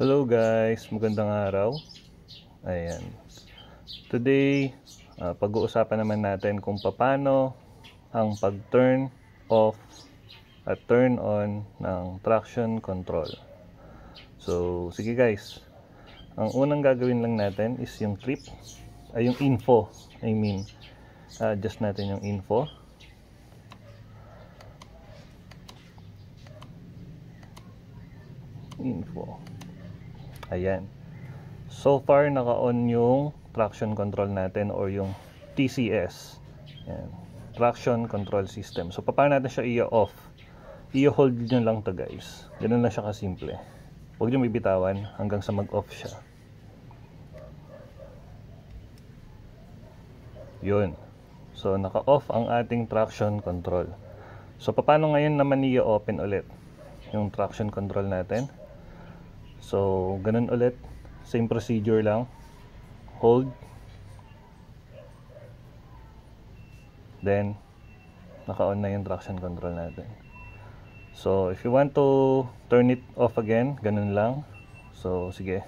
Hello guys, magandang araw. Ayan. Today, pag-uusapan naman natin kung paano ang pag-turn off at turn on ng traction control. So, sige guys. Ang unang gagawin lang natin is yung trip, ay yung info. Adjust natin yung info. Ayan. So far, naka-on yung traction control natin or yung TCS. Ayan. Traction Control System. So, paano natin siya i-off? I-hold nyo lang to guys. Ganun lang siya kasimple. Huwag nyo bibitawan hanggang sa mag-off siya. Yun. So, naka-off ang ating traction control. So, paano ngayon naman i-open ulit yung traction control natin? So, ganun ulit. Same procedure lang. Hold. Then, naka-on na yung traction control natin. So, if you want to turn it off again, ganun lang. So, sige.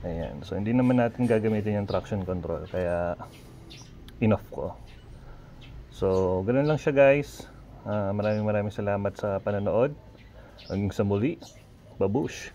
Ayan. So, hindi naman natin gagamitin yung traction control. Kaya, in-off ko. So, ganun lang siya guys. Maraming salamat sa panonood. Hanggang sa muli. Babush!